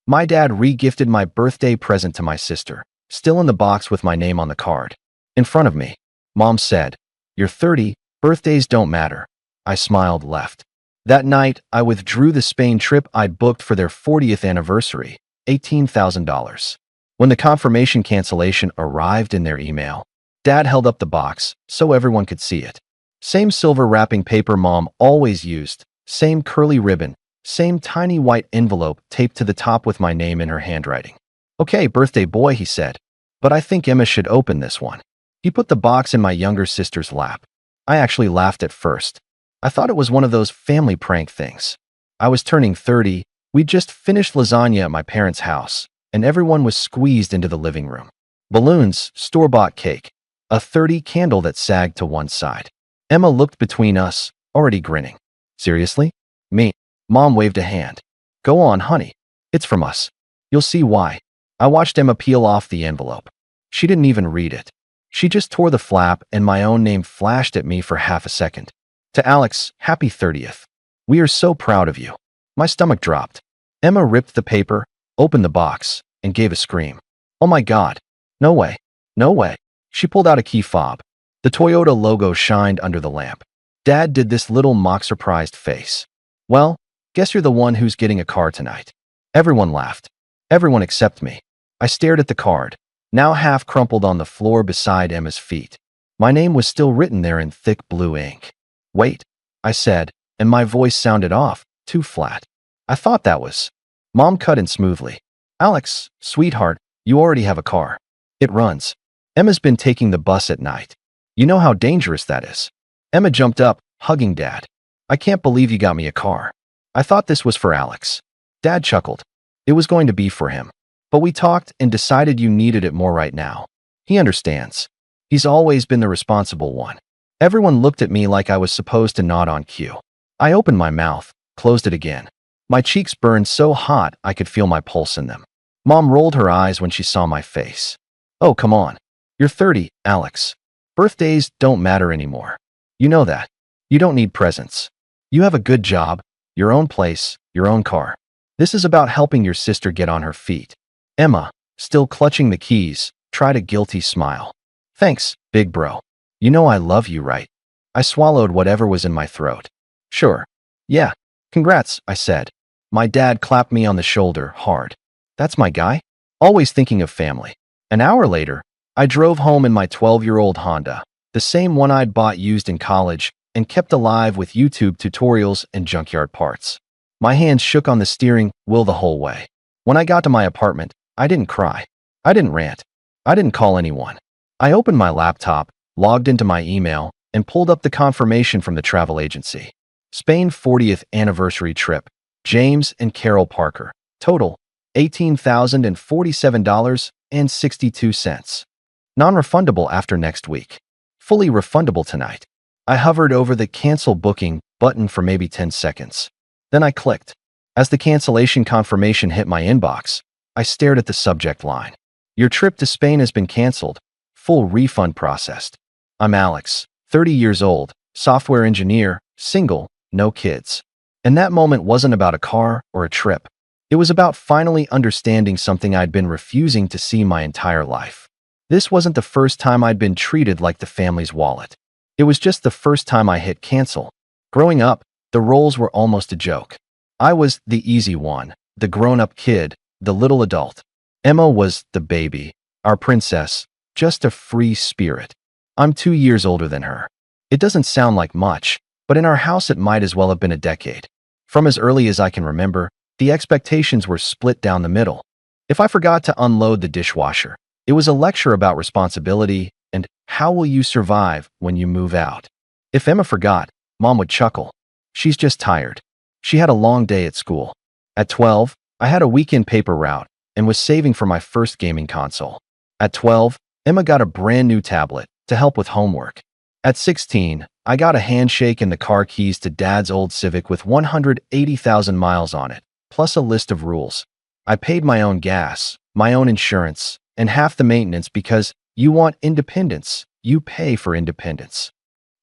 My dad re-gifted my birthday present to my sister, still in the box with my name on the card. In front of me, Mom said, "You're 30, birthdays don't matter." I smiled, left. That night, I withdrew the Spain trip I'd booked for their 40th anniversary, $18,000. When the confirmation cancellation arrived in their email, Dad held up the box so everyone could see it. Same silver wrapping paper Mom always used, same curly ribbon, same tiny white envelope taped to the top with my name in her handwriting. "Okay, birthday boy," he said, "but I think Emma should open this one." He put the box in my younger sister's lap. I actually laughed at first. I thought it was one of those family prank things. I was turning 30, we'd just finished lasagna at my parents' house, and everyone was squeezed into the living room. Balloons, store-bought cake, a 30 candle that sagged to one side. Emma looked between us, already grinning. "Seriously? Me?" Mom waved a hand. "Go on, honey. It's from us. You'll see why." I watched Emma peel off the envelope. She didn't even read it. She just tore the flap, and my own name flashed at me for half a second. "To Alex, happy 30th. We are so proud of you." My stomach dropped. Emma ripped the paper, opened the box, and gave a scream. "Oh my God. No way. No way." She pulled out a key fob. The Toyota logo shined under the lamp. Dad did this little mock-surprised face. "Well, guess you're the one who's getting a car tonight." Everyone laughed. Everyone except me. I stared at the card, now half crumpled on the floor beside Emma's feet. My name was still written there in thick blue ink. "Wait," I said, and my voice sounded off, too flat. "I thought that was—" Mom cut in smoothly. "Alex, sweetheart, you already have a car. It runs. Emma's been taking the bus at night. You know how dangerous that is." Emma jumped up, hugging Dad. "I can't believe you got me a car. I thought this was for Alex." Dad chuckled. "It was going to be for him. But we talked and decided you needed it more right now. He understands. He's always been the responsible one." Everyone looked at me like I was supposed to nod on cue. I opened my mouth, closed it again. My cheeks burned so hot I could feel my pulse in them. Mom rolled her eyes when she saw my face. "Oh, come on. You're 30, Alex. Birthdays don't matter anymore. You know that. You don't need presents. You have a good job, your own place, your own car. This is about helping your sister get on her feet." Emma, still clutching the keys, tried a guilty smile. "Thanks, big bro. You know I love you, right?" I swallowed whatever was in my throat. "Sure. Yeah. Congrats," I said. My dad clapped me on the shoulder, hard. That's my guy? Always thinking of family. An hour later, I drove home in my 12-year-old Honda, the same one I'd bought used in college and kept alive with YouTube tutorials and junkyard parts. My hands shook on the steering wheel the whole way. When I got to my apartment, I didn't cry. I didn't rant. I didn't call anyone. I opened my laptop, logged into my email, and pulled up the confirmation from the travel agency. Spain 40th anniversary trip. James and Carol Parker. Total, $18,047.62. Non-refundable after next week. Fully refundable tonight. I hovered over the cancel booking button for maybe 10 seconds. Then I clicked. As the cancellation confirmation hit my inbox, I stared at the subject line. "Your trip to Spain has been canceled. Full refund processed. I'm Alex, 30 years old, software engineer, single, no kids." And that moment wasn't about a car or a trip. It was about finally understanding something I'd been refusing to see my entire life. This wasn't the first time I'd been treated like the family's wallet. It was just the first time I hit cancel. Growing up, the roles were almost a joke. I was the easy one, the grown-up kid, the little adult. Emma was the baby, our princess, just a free spirit. I'm 2 years older than her. It doesn't sound like much, but in our house it might as well have been a decade. From as early as I can remember, the expectations were split down the middle. If I forgot to unload the dishwasher, it was a lecture about responsibility and how will you survive when you move out. If Emma forgot, Mom would chuckle. She's just tired. She had a long day at school. At 12, I had a weekend paper route and was saving for my first gaming console. At 12, Emma got a brand new tablet to help with homework. At 16, I got a handshake and the car keys to Dad's old Civic with 180,000 miles on it, plus a list of rules. I paid my own gas, my own insurance, and half the maintenance because you want independence, you pay for independence.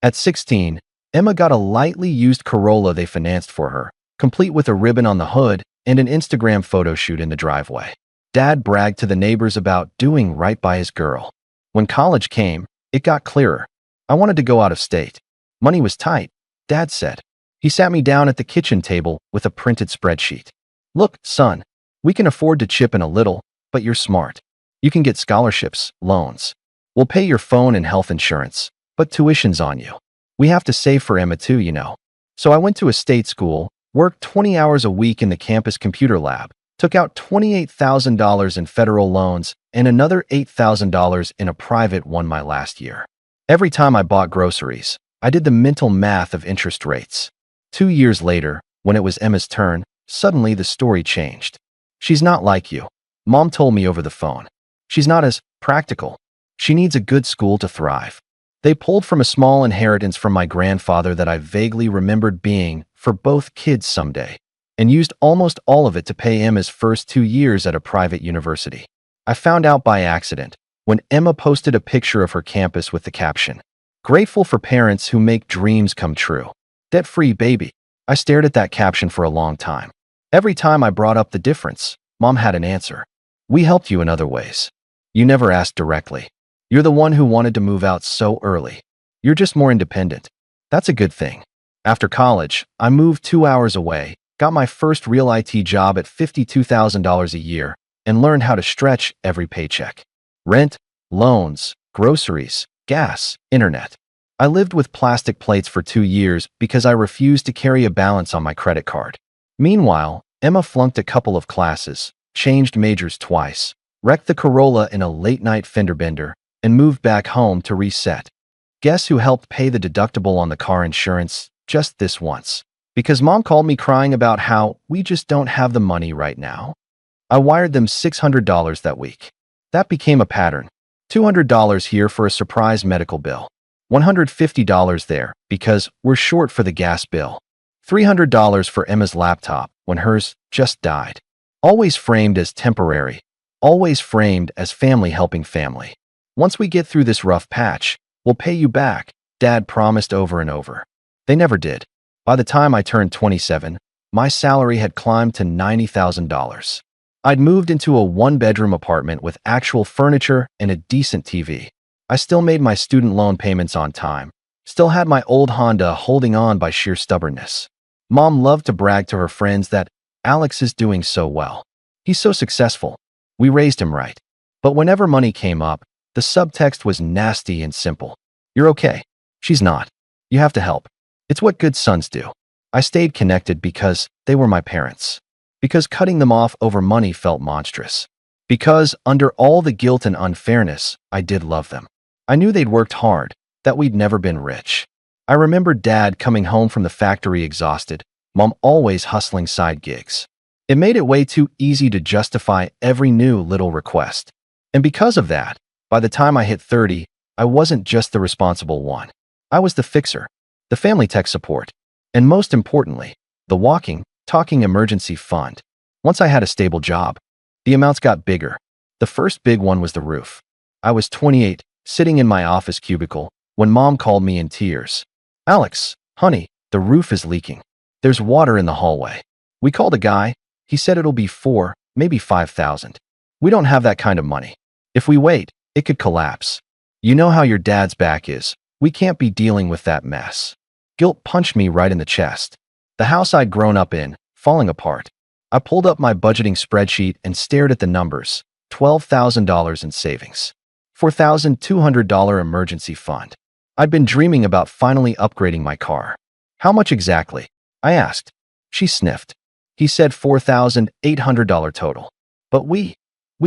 At 16, Emma got a lightly used Corolla they financed for her, complete with a ribbon on the hood and an Instagram photo shoot in the driveway. Dad bragged to the neighbors about doing right by his girl. When college came, it got clearer. I wanted to go out of state. Money was tight, Dad said. He sat me down at the kitchen table with a printed spreadsheet. Look, son, we can afford to chip in a little, but you're smart. You can get scholarships, loans. We'll pay your phone and health insurance, but tuition's on you. We have to save for Emma too, you know. So I went to a state school, worked 20 hours a week in the campus computer lab, took out $28,000 in federal loans and another $8,000 in a private one my last year. Every time I bought groceries, I did the mental math of interest rates. 2 years later, when it was Emma's turn, suddenly the story changed. She's not like you. Mom told me over the phone. She's not as practical. She needs a good school to thrive. They pulled from a small inheritance from my grandfather that I vaguely remembered being for both kids someday, and used almost all of it to pay Emma's first 2 years at a private university. I found out by accident when Emma posted a picture of her campus with the caption, "Grateful for parents who make dreams come true. Debt-free baby." I stared at that caption for a long time. Every time I brought up the difference, Mom had an answer. "We helped you in other ways. You never asked directly. You're the one who wanted to move out so early. You're just more independent. That's a good thing." After college, I moved 2 hours away, got my first real IT job at $52,000 a year, and learned how to stretch every paycheck. Rent, loans, groceries, gas, internet. I lived with plastic plates for 2 years because I refused to carry a balance on my credit card. Meanwhile, Emma flunked a couple of classes, changed majors twice, wrecked the Corolla in a late-night fender bender, and moved back home to reset. Guess who helped pay the deductible on the car insurance just this once? Because Mom called me crying about how we just don't have the money right now. I wired them $600 that week. That became a pattern. $200 here for a surprise medical bill. $150 there because we're short for the gas bill. $300 for Emma's laptop when hers just died. Always framed as temporary. Always framed as family helping family. "Once we get through this rough patch, we'll pay you back," Dad promised over and over. They never did. By the time I turned 27, my salary had climbed to $90,000. I'd moved into a one-bedroom apartment with actual furniture and a decent TV. I still made my student loan payments on time. Still had my old Honda holding on by sheer stubbornness. Mom loved to brag to her friends that Alex is doing so well. He's so successful. We raised him right. But whenever money came up, the subtext was nasty and simple. "You're okay." She's not. "You have to help." It's what good sons do. I stayed connected because they were my parents. Because cutting them off over money felt monstrous. Because, under all the guilt and unfairness, I did love them. I knew they'd worked hard, that we'd never been rich. I remember Dad coming home from the factory exhausted, Mom always hustling side gigs. It made it way too easy to justify every new little request. And because of that, by the time I hit 30, I wasn't just the responsible one. I was the fixer, the family tech support, and most importantly, the walking, talking emergency fund. Once I had a stable job, the amounts got bigger. The first big one was the roof. I was 28, sitting in my office cubicle, when Mom called me in tears. "Alex, honey, the roof is leaking. There's water in the hallway." We called a guy. He said it'll be 4, maybe 5,000. We don't have that kind of money. If we wait, it could collapse. You know how your dad's back is. We can't be dealing with that mess. Guilt punched me right in the chest. The house I'd grown up in, falling apart. I pulled up my budgeting spreadsheet and stared at the numbers. $12,000 in savings. $4,200 emergency fund. I'd been dreaming about finally upgrading my car. "How much exactly?" I asked. She sniffed. He said $4,800 total. "But we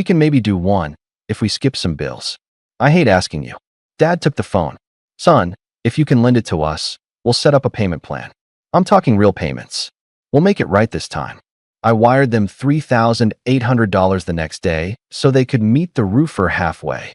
can maybe do one if we skip some bills." "I hate asking you." Dad took the phone. "Son, if you can lend it to us, we'll set up a payment plan. I'm talking real payments. We'll make it right this time." I wired them $3,800 the next day so they could meet the roofer halfway.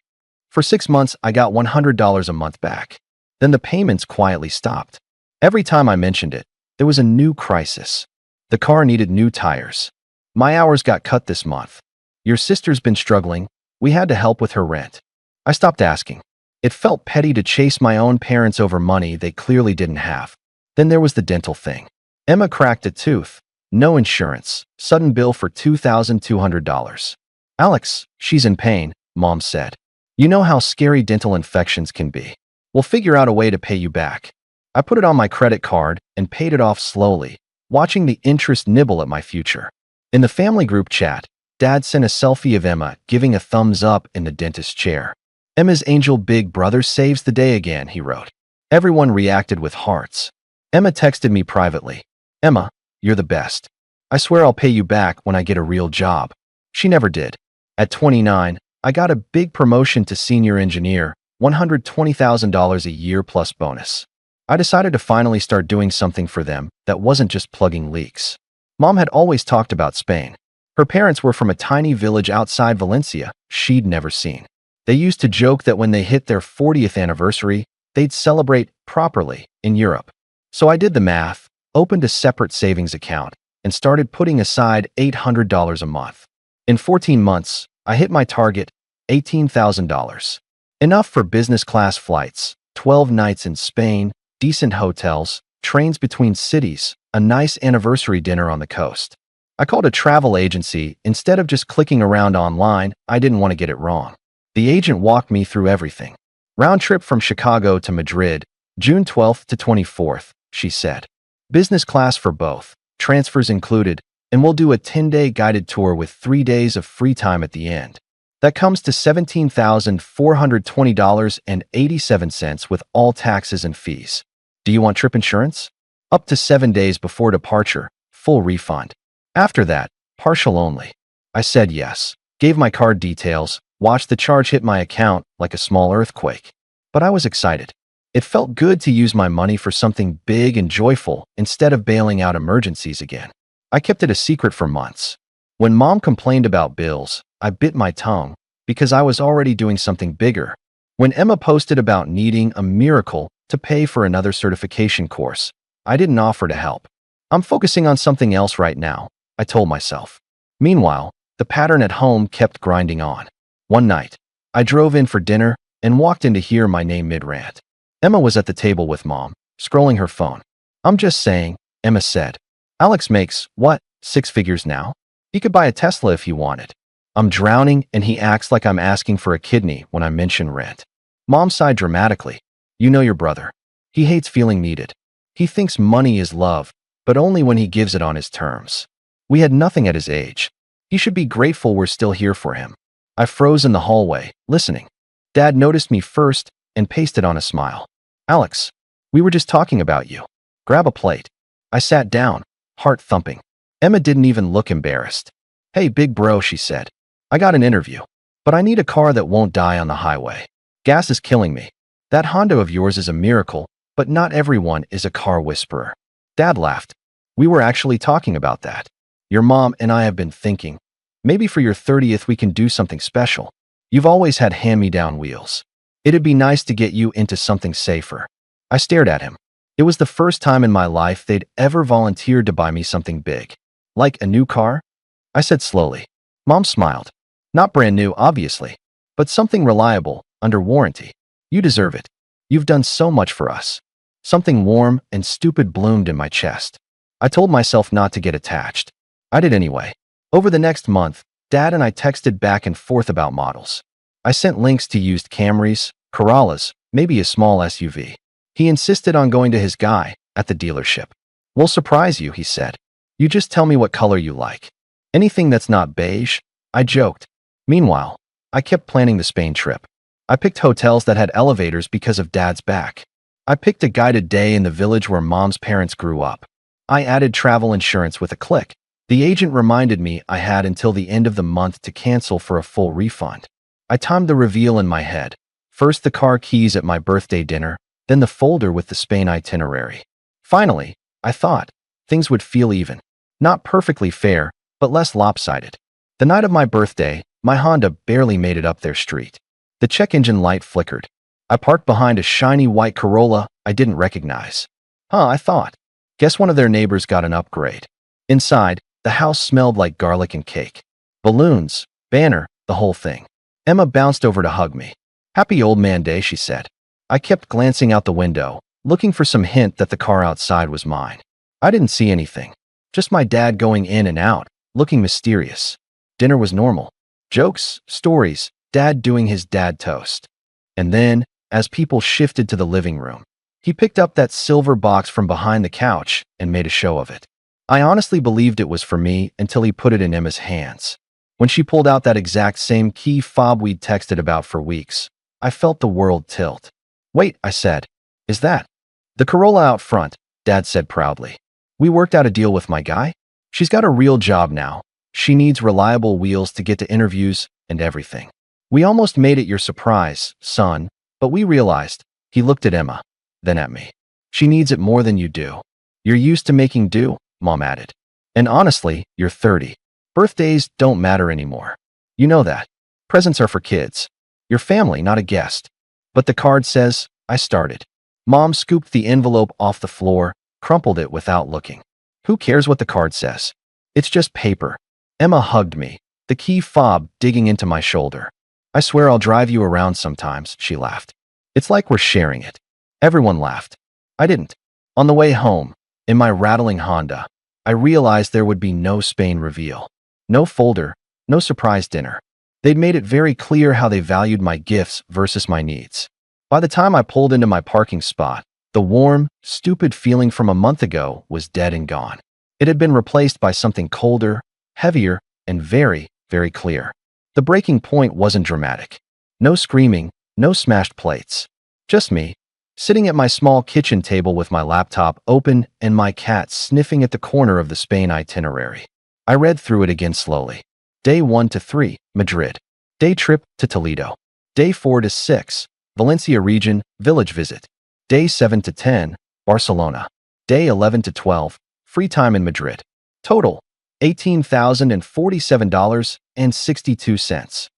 For 6 months, I got $100 a month back. Then the payments quietly stopped. Every time I mentioned it, there was a new crisis. The car needed new tires. My hours got cut this month. Your sister's been struggling. We had to help with her rent. I stopped asking. It felt petty to chase my own parents over money they clearly didn't have. Then there was the dental thing. Emma cracked a tooth. No insurance. Sudden bill for $2,200. Alex, she's in pain, Mom said. You know how scary dental infections can be. We'll figure out a way to pay you back. I put it on my credit card and paid it off slowly, watching the interest nibble at my future. In the family group chat, Dad sent a selfie of Emma giving a thumbs up in the dentist's chair. Emma's angel big brother saves the day again, he wrote. Everyone reacted with hearts. Emma texted me privately. Emma, you're the best. I swear I'll pay you back when I get a real job. She never did. At 29, I got a big promotion to senior engineer, $120,000 a year plus bonus. I decided to finally start doing something for them that wasn't just plugging leaks. Mom had always talked about Spain. Her parents were from a tiny village outside Valencia she'd never seen. They used to joke that when they hit their 40th anniversary, they'd celebrate properly in Europe. So I did the math, opened a separate savings account, and started putting aside $800 a month. In 14 months, I hit my target, $18,000. Enough for business class flights, 12 nights in Spain, decent hotels, trains between cities, a nice anniversary dinner on the coast. I called a travel agency instead of just clicking around online. I didn't want to get it wrong. The agent walked me through everything. Round trip from Chicago to Madrid, June 12th to 24th, she said. Business class for both, transfers included, and we'll do a 10-day guided tour with 3 days of free time at the end. That comes to $17,420.87 with all taxes and fees. Do you want trip insurance? Up to 7 days before departure, full refund. After that, partial only. I said yes, gave my card details, watched the charge hit my account like a small earthquake. But I was excited. It felt good to use my money for something big and joyful instead of bailing out emergencies again. I kept it a secret for months. When Mom complained about bills, I bit my tongue because I was already doing something bigger. When Emma posted about needing a miracle to pay for another certification course, I didn't offer to help. I'm focusing on something else right now, I told myself. Meanwhile, the pattern at home kept grinding on. One night, I drove in for dinner and walked in to hear my name mid-rant. Emma was at the table with Mom, scrolling her phone. I'm just saying, Emma said. Alex makes, what, 6 figures now? He could buy a Tesla if he wanted. I'm drowning and he acts like I'm asking for a kidney when I mention rent. Mom sighed dramatically. You know your brother. He hates feeling needed. He thinks money is love, but only when he gives it on his terms. We had nothing at his age. He should be grateful we're still here for him. I froze in the hallway, listening. Dad noticed me first and pasted on a smile. Alex, we were just talking about you. Grab a plate. I sat down, heart thumping. Emma didn't even look embarrassed. Hey, big bro, she said. I got an interview, but I need a car that won't die on the highway. Gas is killing me. That Honda of yours is a miracle, but not everyone is a car whisperer. Dad laughed. We were actually talking about that. Your mom and I have been thinking, maybe for your 30th we can do something special. You've always had hand-me-down wheels. It'd be nice to get you into something safer. I stared at him. It was the first time in my life they'd ever volunteered to buy me something big. Like a new car? I said slowly. Mom smiled. Not brand new, obviously, but something reliable, under warranty. You deserve it. You've done so much for us. Something warm and stupid bloomed in my chest. I told myself not to get attached. I did anyway. Over the next month, Dad and I texted back and forth about models. I sent links to used Camrys, Corollas, maybe a small SUV. He insisted on going to his guy at the dealership. We'll surprise you, he said. You just tell me what color you like. Anything that's not beige? I joked. Meanwhile, I kept planning the Spain trip. I picked hotels that had elevators because of Dad's back. I picked a guided day in the village where Mom's parents grew up. I added travel insurance with a click. The agent reminded me I had until the end of the month to cancel for a full refund. I timed the reveal in my head. First the car keys at my birthday dinner, then the folder with the Spain itinerary. Finally, I thought, things would feel even. Not perfectly fair, but less lopsided. The night of my birthday, my Honda barely made it up their street. The check engine light flickered. I parked behind a shiny white Corolla I didn't recognize. I thought. Guess one of their neighbors got an upgrade. Inside, the house smelled like garlic and cake. Balloons, banner, the whole thing. Emma bounced over to hug me. Happy old man day, she said. I kept glancing out the window, looking for some hint that the car outside was mine. I didn't see anything. Just my dad going in and out, looking mysterious. Dinner was normal. Jokes, stories, dad doing his dad toast. And then, as people shifted to the living room, he picked up that silver box from behind the couch and made a show of it. I honestly believed it was for me until he put it in Emma's hands. When she pulled out that exact same key fob we'd texted about for weeks, I felt the world tilt. Wait, I said. Is that the Corolla out front? Dad said proudly. We worked out a deal with my guy. She's got a real job now. She needs reliable wheels to get to interviews and everything. We almost made it your surprise, son, but we realized. He looked at Emma, then at me. She needs it more than you do. You're used to making do, Mom added. And honestly, you're 30. Birthdays don't matter anymore. You know that. Presents are for kids. Your family, not a guest. But the card says, I started. Mom scooped the envelope off the floor, crumpled it without looking. Who cares what the card says? It's just paper. Emma hugged me, the key fob digging into my shoulder. I swear I'll drive you around sometimes, she laughed. It's like we're sharing it. Everyone laughed. I didn't. On the way home, in my rattling Honda, I realized there would be no Spain reveal. No folder, no surprise dinner. They'd made it very clear how they valued my gifts versus my needs. By the time I pulled into my parking spot, the warm, stupid feeling from a month ago was dead and gone. It had been replaced by something colder, heavier, and very, very clear. The breaking point wasn't dramatic. No screaming, no smashed plates. Just me, sitting at my small kitchen table with my laptop open and my cat sniffing at the corner of the Spain itinerary. I read through it again slowly. Day 1 to 3, Madrid. Day trip to Toledo. Day 4 to 6, Valencia region, village visit. Day 7 to 10, Barcelona. Day 11 to 12, free time in Madrid. Total, $18,047.62.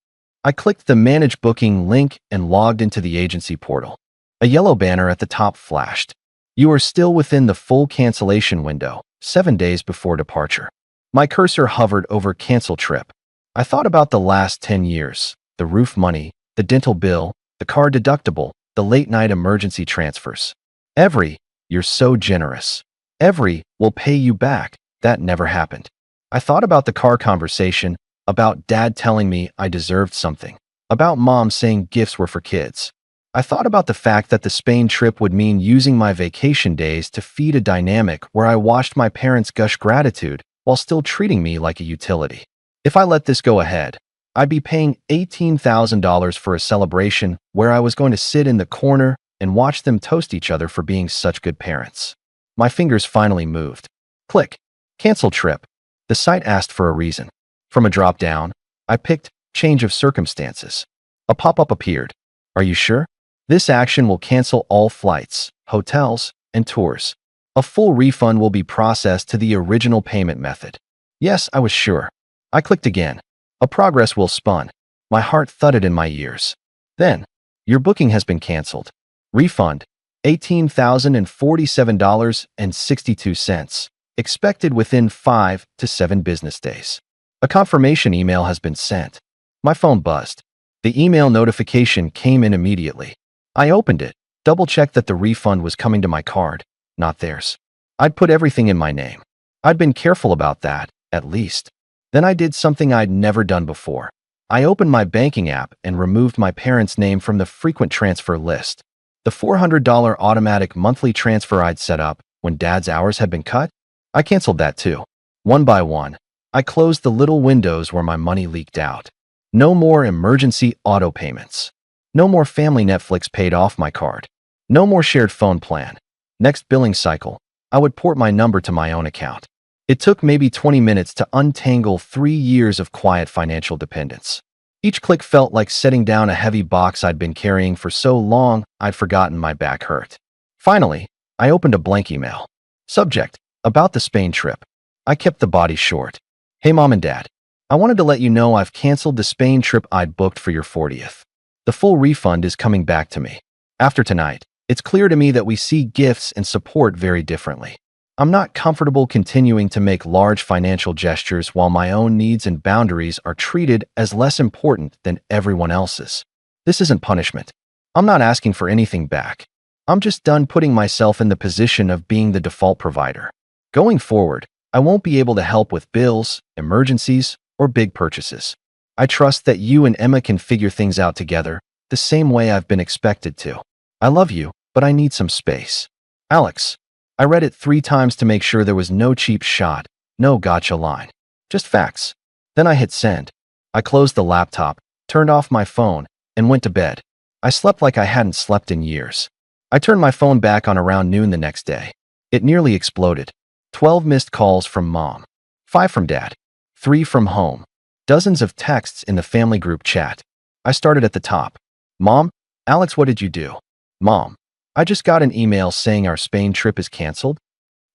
I clicked the Manage Booking link and logged into the agency portal. A yellow banner at the top flashed. You are still within the full cancellation window, 7 days before departure. My cursor hovered over cancel trip. I thought about the last 10 years, the roof money, the dental bill, the car deductible, the late-night emergency transfers. Every, you're so generous. Every, will pay you back, that never happened. I thought about the car conversation, about Dad telling me I deserved something, about Mom saying gifts were for kids. I thought about the fact that the Spain trip would mean using my vacation days to feed a dynamic where I watched my parents gush gratitude while still treating me like a utility. If I let this go ahead, I'd be paying $18,000 for a celebration where I was going to sit in the corner and watch them toast each other for being such good parents. My fingers finally moved. Click. Cancel trip. The site asked for a reason. From a drop-down, I picked Change of Circumstances. A pop-up appeared. Are you sure? This action will cancel all flights, hotels, and tours. A full refund will be processed to the original payment method. Yes, I was sure. I clicked again. A progress wheel spun. My heart thudded in my ears. Then, your booking has been canceled. Refund, $18,047.62. Expected within 5 to 7 business days. A confirmation email has been sent. My phone buzzed. The email notification came in immediately. I opened it, double-checked that the refund was coming to my card, not theirs. I'd put everything in my name. I'd been careful about that, at least. Then I did something I'd never done before. I opened my banking app and removed my parents' name from the frequent transfer list. The $400 automatic monthly transfer I'd set up when Dad's hours had been cut, I canceled that too. One by one, I closed the little windows where my money leaked out. No more emergency auto payments. No more family Netflix paid off my card. No more shared phone plan. Next billing cycle, I would port my number to my own account. It took maybe 20 minutes to untangle 3 years of quiet financial dependence. Each click felt like setting down a heavy box I'd been carrying for so long I'd forgotten my back hurt. Finally, I opened a blank email. Subject, about the Spain trip. I kept the body short. Hey Mom and Dad, I wanted to let you know I've canceled the Spain trip I'd booked for your 40th. The full refund is coming back to me. After tonight, it's clear to me that we see gifts and support very differently. I'm not comfortable continuing to make large financial gestures while my own needs and boundaries are treated as less important than everyone else's. This isn't punishment. I'm not asking for anything back. I'm just done putting myself in the position of being the default provider. Going forward, I won't be able to help with bills, emergencies, or big purchases. I trust that you and Emma can figure things out together, the same way I've been expected to. I love you, but I need some space. Alex. I read it 3 times to make sure there was no cheap shot, no gotcha line. Just facts. Then I hit send. I closed the laptop, turned off my phone, and went to bed. I slept like I hadn't slept in years. I turned my phone back on around noon the next day. It nearly exploded. 12 missed calls from Mom. 5 from Dad. 3 from home. Dozens of texts in the family group chat. I started at the top. Mom, Alex, what did you do? Mom, I just got an email saying our Spain trip is canceled.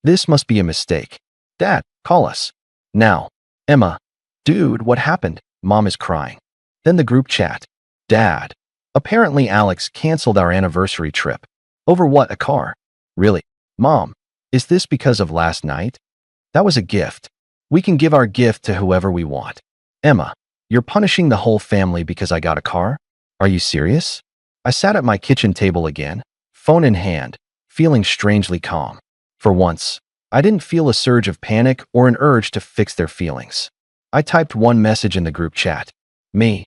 This must be a mistake. Dad, call us. Now. Emma, dude, what happened? Mom is crying. Then the group chat. Dad. Apparently Alex canceled our anniversary trip. Over what, a car? Really? Mom, is this because of last night? That was a gift. We can give our gift to whoever we want. Emma, you're punishing the whole family because I got a car? Are you serious? I sat at my kitchen table again, phone in hand, feeling strangely calm. For once, I didn't feel a surge of panic or an urge to fix their feelings. I typed one message in the group chat. Me.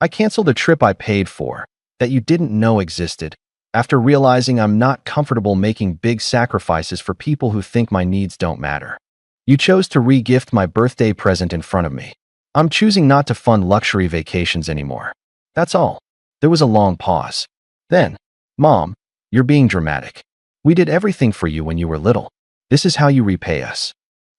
I canceled a trip I paid for, that you didn't know existed, after realizing I'm not comfortable making big sacrifices for people who think my needs don't matter. You chose to re-gift my birthday present in front of me. I'm choosing not to fund luxury vacations anymore. That's all. There was a long pause. Then, Mom, you're being dramatic. We did everything for you when you were little. This is how you repay us.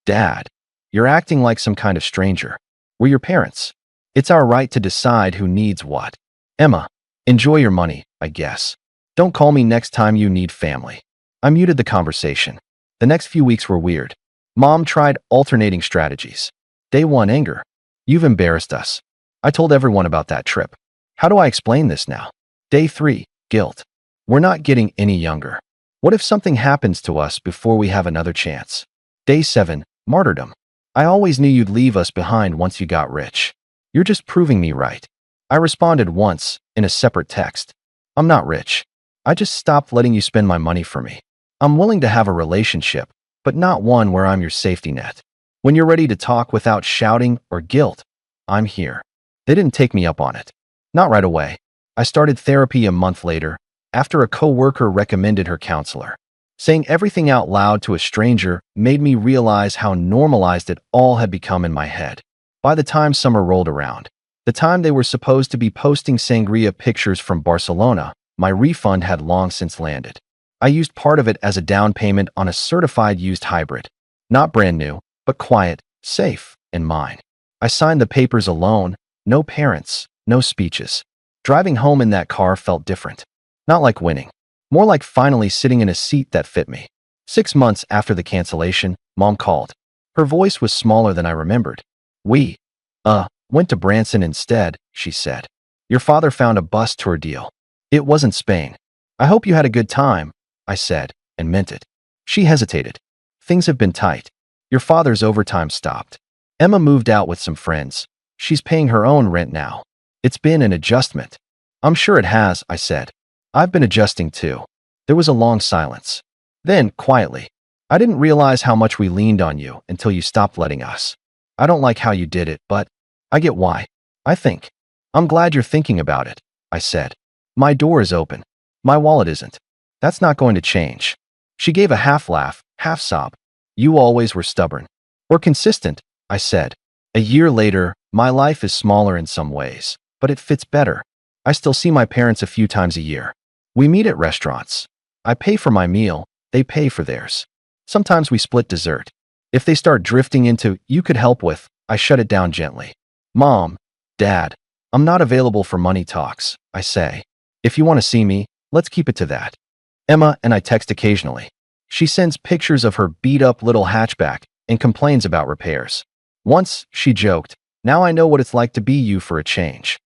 Dad, you're acting like some kind of stranger. We're your parents. It's our right to decide who needs what. Emma, enjoy your money, I guess. Don't call me next time you need family. I muted the conversation. The next few weeks were weird. Mom tried alternating strategies. Day 1, anger. You've embarrassed us. I told everyone about that trip. How do I explain this now? Day 3, guilt. We're not getting any younger. What if something happens to us before we have another chance? Day 7, martyrdom. I always knew you'd leave us behind once you got rich. You're just proving me right. I responded once, in a separate text. I'm not rich. I just stopped letting you spend my money for me. I'm willing to have a relationship, but not one where I'm your safety net. When you're ready to talk without shouting or guilt, I'm here. They didn't take me up on it. Not right away. I started therapy a month later, after a coworker recommended her counselor. Saying everything out loud to a stranger made me realize how normalized it all had become in my head. By the time summer rolled around, the time they were supposed to be posting sangria pictures from Barcelona, my refund had long since landed. I used part of it as a down payment on a certified used hybrid. Not brand new, but quiet, safe, and mine. I signed the papers alone, no parents, no speeches. Driving home in that car felt different. Not like winning. More like finally sitting in a seat that fit me. 6 months after the cancellation, Mom called. Her voice was smaller than I remembered. We went to Branson instead, she said. Your father found a bus tour deal. It wasn't Spain. I hope you had a good time, I said, and meant it. She hesitated. Things have been tight. Your father's overtime stopped. Emma moved out with some friends. She's paying her own rent now. It's been an adjustment. I'm sure it has, I said. I've been adjusting too. There was a long silence. Then, quietly, I didn't realize how much we leaned on you until you stopped letting us. I don't like how you did it, but I get why. I think. I'm glad you're thinking about it, I said. My door is open. My wallet isn't. That's not going to change. She gave a half laugh, half sob. You always were stubborn. Or consistent, I said. A year later, my life is smaller in some ways, but it fits better. I still see my parents a few times a year. We meet at restaurants. I pay for my meal, they pay for theirs. Sometimes we split dessert. If they start drifting into you could help with, I shut it down gently. Mom, Dad, I'm not available for money talks, I say. If you want to see me, let's keep it to that. Emma and I text occasionally. She sends pictures of her beat-up little hatchback and complains about repairs. Once, she joked, now I know what it's like to be you for a change.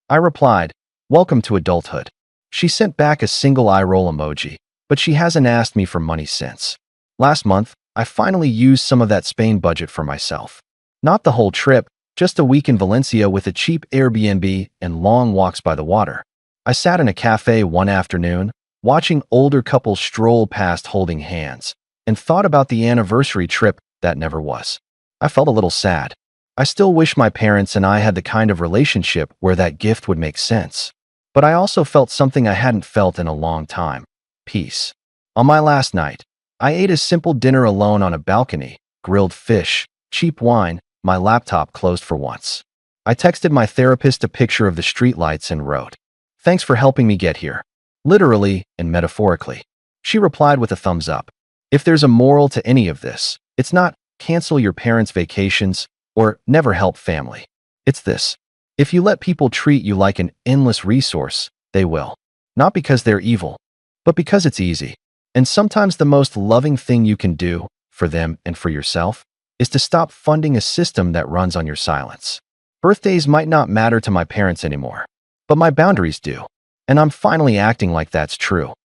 I replied, welcome to adulthood. She sent back a single eye roll emoji, but she hasn't asked me for money since. Last month, I finally used some of that Spain budget for myself. Not the whole trip, just a week in Valencia with a cheap Airbnb and long walks by the water. I sat in a cafe one afternoon, watching older couples stroll past holding hands, and thought about the anniversary trip that never was. I felt a little sad. I still wish my parents and I had the kind of relationship where that gift would make sense. But I also felt something I hadn't felt in a long time: peace. On my last night, I ate a simple dinner alone on a balcony: grilled fish, cheap wine, my laptop closed for once. I texted my therapist a picture of the streetlights and wrote, "Thanks for helping me get here," literally and metaphorically. She replied with a thumbs up. If there's a moral to any of this, it's not cancel your parents' vacations or never help family. It's this: if you let people treat you like an endless resource, they will. Not because they're evil, but because it's easy. And sometimes the most loving thing you can do, for them and for yourself, is to stop funding a system that runs on your silence. Birthdays might not matter to my parents anymore, but my boundaries do. And I'm finally acting like that's true.